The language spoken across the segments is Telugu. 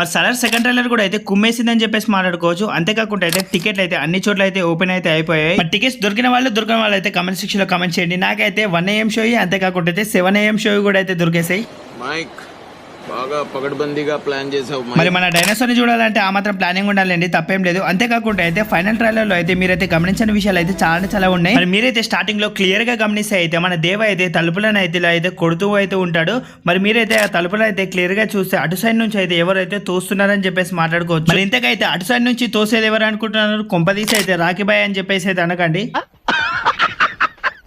మరి సలార్ సెకండ్ ట్రైలర్ కూడా అయితే కుమ్మేసిందని చెప్పేసి మాట్లాడుకోవచ్చు. అంతేకాకుండా అయితే టికెట్లు అయితే అన్ని చోట్ల అయితే ఓపెన్ అయితే అయిపోయాయి. మరి టికెట్స్ దొరికిన వాళ్ళు అయితే కమెంట్ సెక్షన్ లో కమెంట్ చేయండి. నాకైతే 1 AM షో అంతేకాకుండా అయితే 7 AM షో కూడా అయితే దొరికేసాయి. మైక్ బాగా పకడ్బందీగా ప్లాన్ చేసావు. మరి మన డైనోసార్ ని చూడాలంటే ఆ మాత్రం ప్లానింగ్ ఉండాలండి, తప్పేం లేదు. అంతేకాకుండా అయితే ఫైనల్ ట్రైలర్ లో అయితే మీరైతే గమనించిన విషయాలు అయితే చాలా ఉన్నాయి. మరి మీరైతే స్టార్టింగ్ లో క్లియర్ గా గమనిస్తే అయితే మన దేవ అయితే తలుపులను అయితే ఇలా అయితే కొడుతూ అయితే ఉంటాడు. మరి మీరైతే ఆ తలుపులను అయితే క్లియర్ గా చూస్తే అటు సైడ్ నుంచి అయితే ఎవరైతే తోస్తున్నారని చెప్పేసి మాట్లాడుకోవచ్చు. మరి ఇంతకైతే అటు సైడ్ నుంచి తోసేది ఎవరు అనుకుంటున్నారు? కొంపదీసి అయితే రాఖీబాయ్ అని చెప్పేసి అయితే అనకండి.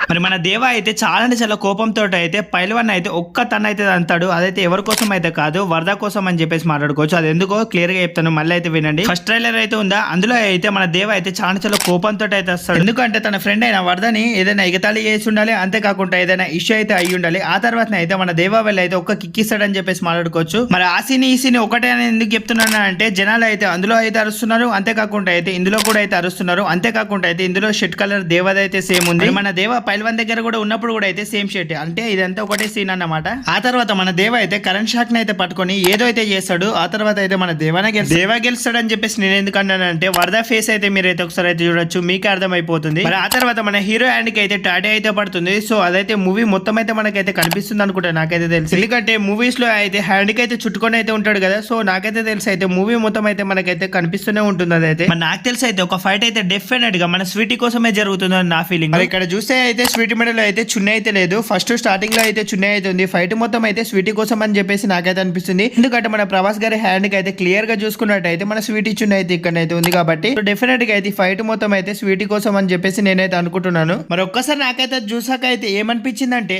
మరి మన దేవ అయితే చాలా కోపంతో అయితే పైల్వాన్ అయితే ఒక్క తన అయితే అంటాడు. అదైతే ఎవరి కోసం అయితే కాదు, వరద కోసం అని చెప్పేసి మాట్లాడుకోవచ్చు. అది ఎందుకో క్లియర్ గా చెప్తాను, మళ్ళీ అయితే వినండి. ఫస్ట్ ట్రైలర్ అయితే ఉందా, అందులో అయితే మన దేవ అయితే చాలా కోపంతో అయితే వస్తాడు. ఎందుకంటే తన ఫ్రెండ్ అయిన వరదని ఏదైనా ఎగతాళి చేసి ఉండాలి, అంతేకాకుండా ఏదైనా ఇష్యూ అయితే అయ్యి ఉండాలి. ఆ తర్వాత అయితే మన దేవ వెళ్ళి అయితే ఒక్క కిక్కిస్తాడని చెప్పేసి మాట్లాడుకోవచ్చు. మరి ఆ సీన్ ఈ సీన్ ఒకటే అని ఎందుకు చెప్తున్నాను అంటే, జనాలు అయితే అందులో అయితే అరుస్తున్నారు, అంతేకాకుండా అయితే ఇందులో కూడా అయితే అరుస్తున్నారు. అంతేకాకుండా అయితే ఇందులో షర్ట్ కలర్ దేవదైతే సేమ్ ఉంది. మన దేవ పైల్వాన్ దగ్గర కూడా ఉన్నప్పుడు కూడా అయితే సేమ్ షర్ట్, అంటే ఇదంతా ఒకటే సీన్ అన్నమాట. ఆ తర్వాత మన దేవ అయితే కరెంట్ షాక్ ని అయితే పట్టుకొని ఏదో అయితే చేస్తాడు. ఆ తర్వాత అయితే మన దేవ గెలుస్తాడు అని చెప్పేసి నేను ఎందుకంటానంటే వరద ఫేస్ అయితే మీరైతే ఒకసారి అయితే చూడొచ్చు, మీకు అర్థమైపోతుంది. మరి ఆ తర్వాత మన హీరో హ్యాండ్ కి అయితే టాటూ అయితే పడుతుంది. సో అదైతే మూవీ మొత్తం అయితే మనకైతే కనిపిస్తుంది అనుకుంటా, నాకైతే తెలుసు. ఎందుకంటే మూవీస్ లో అయితే హ్యాండ్ కి అయితే చుట్టుకొని అయితే ఉంటాడు కదా. సో నాకైతే తెలిసి అయితే మూవీ మొత్తం అయితే మనకైతే కనిపిస్తూనే ఉంటుంది. అదైతే నాకు తెలిసి అయితే ఒక ఫైట్ అయితే డెఫినెట్ గా మన స్వీటీ కోసమే జరుగుతుందని నా ఫీలింగ్. ఇక్కడ చూస్తే అయితే స్వీటీ మెడలో అయితే చున్నీ అయితే లేదు. ఫస్ట్ స్టార్టింగ్ లో అయితే చున్నీ అయితే ఉంది. ఫైట్ మొత్తం అయితే స్వీటీ కోసం అని చెప్పేసి నాకైతే అనిపిస్తుంది. ఎందుకంటే మన ప్రభాస్ గారి హ్యాండ్ కి అయితే క్లియర్ గా చూసుకున్నట్టయితే మన స్వీటీ చున్నీ అయితే ఇక్కడ అయితే ఉంది. కాబట్టి డెఫినెట్ గా అయితే ఫైట్ మొత్తం అయితే స్వీటీ కోసం అని చెప్పేసి నేనైతే అనుకుంటున్నాను. మరి ఒక్కసారి నాకైతే చూసాక అయితే ఏమనిపించింది అంటే,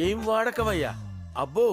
ఏం వాడకవయ్యా అబ్బో,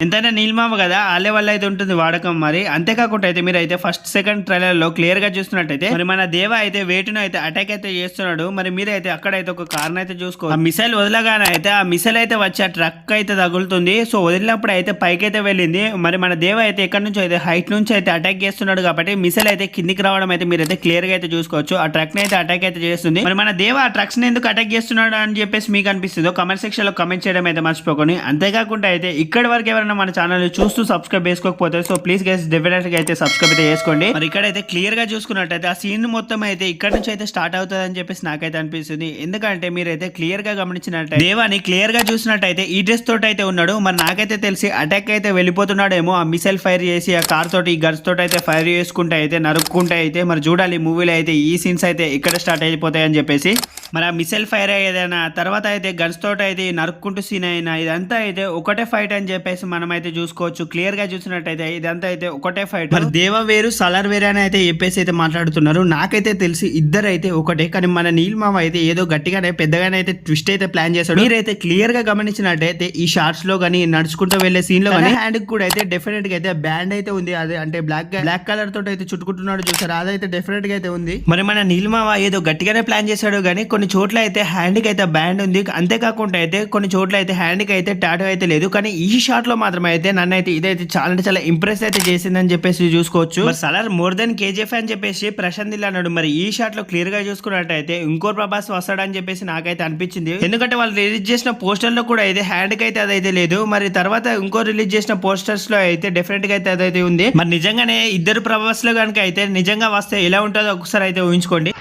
ఎంతైనా నీల్మామ కదా, ఆలే వల్ల అయితే ఉంటుంది వాడకం. మరి అంతేకాకుండా అయితే మీరు అయితే ఫస్ట్ సెకండ్ ట్రైలర్ లో క్లియర్ గా చూస్తున్నట్టయితే మరి మన దేవ అయితే వేటును అయితే అటాక్ అయితే చేస్తున్నాడు. మరి మీరైతే అక్కడైతే ఒక కారణం అయితే చూసుకో, ఆ మిసైల్ వదలగానే అయితే ఆ మిసైల్ అయితే వచ్చి ఆ ట్రక్ అయితే తగులుతుంది. సో వదిలినప్పుడు అయితే పైకి అయితే వెళ్ళింది. మరి మన దేవ అయితే ఎక్కడి నుంచి అయితే హైట్ నుంచి అయితే అటాక్ చేస్తున్నాడు కాబట్టి మిసైల్ అయితే కిందికి రావడం అయితే మీరైతే క్లియర్ గా అయితే చూసుకోవచ్చు. ఆ ట్రక్ ని అయితే అటాక్ అయితే చేస్తుంది. మరి మన దేవ ఆ ట్రక్స్ ని ఎందుకు అటాక్ చేస్తున్నాడు అని చెప్పేసి మీకు అనిపిస్తుందో కమెంట్ సెక్షన్ లో కమెంట్ చేయడం అయితే మర్చిపోకండి. అంతేకాకుండా అయితే ఇక్కడి వరకు ఎవరైనా మన ఛానల్ చూస్తూ సబ్స్క్రైబ్ చేసుకోకపోతే సో ప్లీజ్ గైస్ డెఫినెట్ గా అయితే సబ్స్క్రైబ్ అయితే చేసుకోండి. మరి ఇక్కడైతే క్లియర్ గా చూసుకున్నట్టయితే ఆ సీన్ మొత్తం అయితే ఇక్కడ నుంచి అయితే స్టార్ట్ అవుతుంది అని చెప్పేసి నాకైతే అనిపిస్తుంది. ఎందుకంటే మీరైతే క్లియర్ గా గమనించినట్టయితే దేవాని క్లియర్ గా చూసినట్టయితే ఈ డ్రెస్ తోటి అయితే ఉన్నాడు. మరి నాకైతే తెలిసి అటాక్ అయితే వెళ్ళిపోతున్నాడేమో, ఆ మిసైల్ ఫైర్ చేసి ఆ కార్ తోటి ఈ గన్స్ తోటి అయితే ఫైర్ చేసుకుంటే అయితే నరుక్కుంటే అయితే మరి చూడాలి మూవీలో అయితే ఈ సీన్స్ అయితే ఇక్కడ స్టార్ట్ అయిపోతాయి అని చెప్పేసి. మరి ఆ మిసైల్ ఫైర్ అయ్యేదైనా తర్వాత అయితే గన్స్ తోటి అయితే నరుక్కుంటూ సీన్ అయినా ఇదంతా అయితే ఒకటే ఫైట్ అని చెప్పేసి మనం అయితే చూసుకోవచ్చు. క్లియర్ గా చూసినట్టయితే ఇదంతా అయితే ఒకటే ఫైట్. మరి దేవ వేరు సలార్ వేరే అని అయితే చెప్పేసి అయితే మాట్లాడుతున్నారు. నాకైతే తెలిసి ఇద్దరు అయితే ఒకటే, కానీ మన నీల్మామ అయితే ఏదో గట్టిగానే పెద్దగానే అయితే ట్విస్ట్ అయితే ప్లాన్ చేశాడు. మీరైతే క్లియర్ గా గమనించినట్టయితే ఈ షార్ట్స్ లో కానీ నడుచుకుంటూ వెళ్లే సీన్ లో కానీ హ్యాండ్ కూడా అయితే డెఫినెట్ గా అయితే బ్యాండ్ అయితే ఉంది. అదే అంటే బ్లాక్ కలర్ తోటి అయితే చుట్టుకుంటున్నాడు చూసారు, అదైతే డెఫినెట్ గా అయితే ఉంది. మరి మన నీల్మామ ఏదో గట్టిగానే ప్లాన్ చేశాడు కానీ కొన్ని చోట్ల అయితే హ్యాండ్ కి అయితే బ్యాండ్ ఉంది. అంతేకాకుండా అయితే కొన్ని చోట్ల అయితే హ్యాండ్ కి అయితే టాటూ అయితే లేదు. కానీ ఈ షాట్ లో మాత్రమే అయితే నన్ను అయితే ఇదైతే చాలా ఇంప్రెస్ అయితే చేసిందని చెప్పేసి చూసుకోవచ్చు. మరి సలార్ మోర్ దెన్ కేజీఎఫ్ అని చెప్పేసి ప్రశాంత్ నీల్ అన్నాడు. మరి ఈ షాట్ లో క్లియర్ గా చూసుకున్నట్టయితే ఇంకో ప్రభాస్ వస్తాడని చెప్పేసి నాకైతే అనిపించింది. ఎందుకంటే వాళ్ళు రిలీజ్ చేసిన పోస్టర్ లో కూడా అయితే హ్యాండ్ కి అయితే అదైతే లేదు. మరి తర్వాత ఇంకో రిలీజ్ చేసిన పోస్టర్స్ లో అయితే డెఫినెట్ గా అయితే అదైతే ఉంది. మరి నిజంగానే ఇద్దరు ప్రభాస్ లో కనుక అయితే నిజంగా వస్తే ఎలా ఉంటుందో ఒకసారి అయితే ఊహించుకోండి.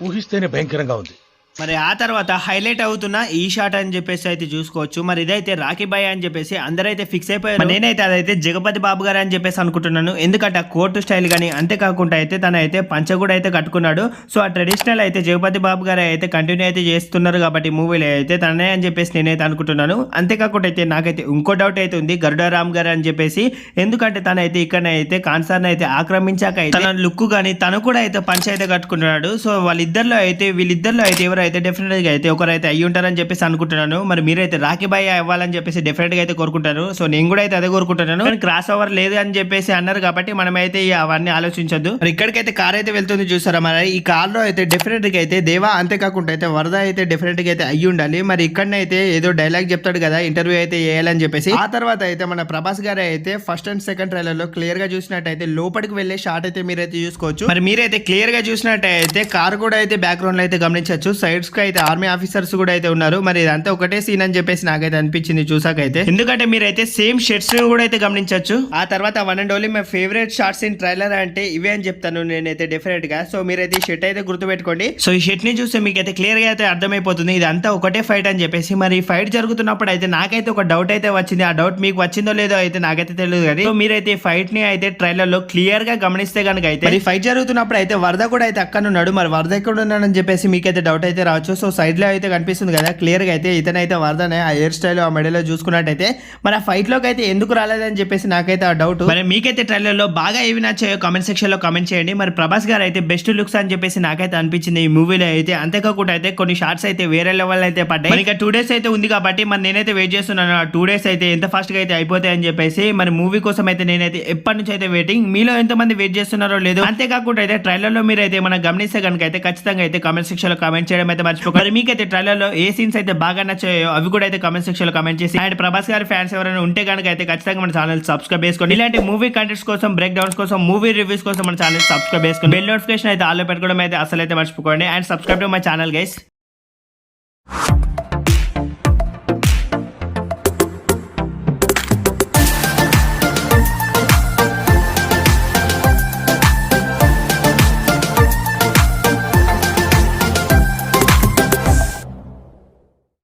ఊహిస్తేనే భయంకరంగా ఉంది. మరి ఆ తర్వాత హైలైట్ అవుతున్న ఈ షాట్ అని చెప్పేసి అయితే చూసుకోవచ్చు. మరి ఇదైతే రాఖీబాయ్ అని చెప్పేసి అందరైతే ఫిక్స్ అయిపోయారు. నేనైతే అదైతే జగపతి బాబు గారు అని చెప్పేసి అనుకుంటున్నాను. ఎందుకంటే ఆ కోర్టు స్టైల్ కానీ అంతేకాకుండా అయితే తన అయితే పంచ కూడా అయితే కట్టుకున్నాడు. సో ఆ ట్రెడిషనల్ అయితే జగపతి బాబు గారు అయితే కంటిన్యూ అయితే చేస్తున్నారు కాబట్టి మూవీలో అయితే తనే అని చెప్పేసి నేనైతే అనుకుంటున్నాను. అంతేకాకుండా అయితే నాకైతే ఇంకో డౌట్ అయితే ఉంది, గరుడారామ్ గారు అని చెప్పేసి. ఎందుకంటే తనైతే ఇక్కడ అయితే కాన్సర్న్ అయితే ఆక్రమించాక అయితే తన లుక్ కానీ తను కూడా అయితే పంచ అయితే కట్టుకున్నాడు. సో వీళ్ళిద్దరిలో అయితే ఎవరు అయితే డెఫినెట్ గా అయితే ఒకరైతే అయ్యి ఉంటారని చెప్పేసి అనుకుంటున్నాను. మరి మీరైతే రాఖీబాయ్ అవ్వాలని చెప్పేసి డెఫినెట్ గా అయితే కోరుకుంటారు. సో నేను కూడా అయితే అదే కోరుకుంటున్నాను. క్రాస్ ఓవర్ లేదు అని చెప్పేసి అన్నారు కాబట్టి మనమైతే అవన్నీ ఆలోచించద్దు. మరి ఇక్కడికైతే కార్ అయితే వెళ్తుంది చూసారా. మరి ఈ కార్ లో అయితే డెఫినెట్ గా అయితే దేవా అంతేకాకుండా అయితే వరద అయితే డెఫినెట్ గా అయితే అయ్యి ఉండాలి. మరి ఇక్కడనైతే ఏదో డైలాగ్ చెప్తాడు కదా ఇంటర్వ్యూ అయితే చేయాలని చెప్పేసి. ఆ తర్వాత అయితే మన ప్రభాస్ గారు అయితే ఫస్ట్ అండ్ సెకండ్ ట్రైలర్ లో క్లియర్ గా చూసినట్టయితే లోపలికి వెళ్లే షాట్ అయితే మీరైతే చూసుకోవచ్చు. మరి మీరైతే క్లియర్ గా చూసినట్టయితే కార్ కూడా అయితే బ్యాక్గ్రౌండ్ లో అయితే గమనించవచ్చు. సైడ్స్ కి అయితే ఆర్మీ ఆఫీసర్స్ కూడా అయితే ఉన్నారు. మరి ఇదంతా ఒకటే సీన్ అని చెప్పేసి నాకైతే అనిపించింది చూసాకైతే. ఎందుకంటే మీరైతే సేమ్ షర్ట్స్ ని కూడా అయితే గమనించవచ్చు. ఆ తర్వాత one and only my favourite shorts in trailer అంటే ఇవే అని చెప్తాను నేనైతే డెఫినెట్ గా. సో మీరైతే ఈ షర్ట్ అయితే గుర్తుపెట్టుకోండి. సో ఈ షర్ట్ ని చూస్తే మీకైతే క్లియర్ గా అయితే అర్థమైపోతుంది ఇదంతా ఒకటే ఫైట్ అని చెప్పేసి. మరి ఈ ఫైట్ జరుగుతున్నప్పుడు అయితే నాకైతే ఒక డౌట్ అయితే వచ్చింది. ఆ డౌట్ మీకు వచ్చిందో లేదో అయితే నాకైతే తెలియదు కానీ సో మీరైతే ఈ ఫైట్ ని అయితే ట్రైలర్ లో క్లియర్ గా గమనిస్తే కనుక అయితే మరి ఫైట్ జరుగుతున్నప్పుడు అయితే వరద కూడా అయితే అక్కడ ఉన్నాడు. మరి వరద ఎక్కడ ఉన్నాడని చెప్పేసి మీకైతే డౌట్ అయితే రావచ్చు. సో సైడ్ లో అయితే కనిపిస్తుంది కదా క్లియర్ గా అయితే ఇతనైతే వరదనే ఆ హెయిర్ స్టైల్ ఆ మెడలో చూసుకున్నట్టయితే మరి ఆ ఫైట్ లోకి అయితే ఎందుకు రాలేదని చెప్పేసి నాకైతే ఆ డౌట్. మరి మీకైతే ట్రైలర్ లో బాగా ఏవి నచ్చాయో కామెంట్ సెక్షన్ లో కామెంట్ చేయండి. మరి ప్రభాస్ గారు అయితే బెస్ట్ లుక్స్ అని చెప్పేసి నాకైతే అనిపించింది ఈ మూవీలో అయితే. అంతేకాకుండా అయితే కొన్ని షార్ట్స్ అయితే వేరే లెవెల్ అయితే పడ్డాయి. మరి ఇంకా 2 days అయితే ఉంది కాబట్టి మరి నేనైతే వెయిట్ చేస్తున్నాను ఆ 2 days అయితే ఎంత ఫాస్ట్ గా అయితే అయిపోతాయి అని చెప్పేసి. మరి మూవీ కోసం అయితే నేనైతే ఎప్పటి నుంచి అయితే వెయిటింగ్. మీలో ఎంతమంది వెయిట్ చేస్తున్నారో లేదు. అంతేకాకుండా అయితే ట్రైలర్ లో మీరు అయితే మనం గమనిస్తే కనుక అయితే ఖచ్చితంగా అయితే కామెంట్ సెక్షన్ లో కామెంట్ చేయడం అయితే మర్చిపోకండి. మరి మీకైతే ట్రైలర్ లో ఏ సీన్స్ అయితే బాగా నచ్చాయో అవి కూడా అయితే కామెంట్ సెక్షన్ లో కామెంట్ చేసి అండ్ ప్రభాస్ గారి ఫ్యాన్స్ ఎవరైనా ఉంటే కనుక అయితే ఖచ్చితంగా మన ఛానల్ సబ్స్క్రైబ్ చేసుకోండి. ఇలాంటి మూవీ కంటెంట్స్ కోసం బ్రేక్ డౌన్స్ కోసం మూవీ రివ్యూస్ కోసం మన ఛానల్ సబ్స్క్రైబ్ చేసుకోండి. బెల్ నోటిఫికేషన్ అయితే ఆల్ పెట్టుకోవడం అయితే అసలు అయితే మర్చిపోకండి and subscribe to my channel guys.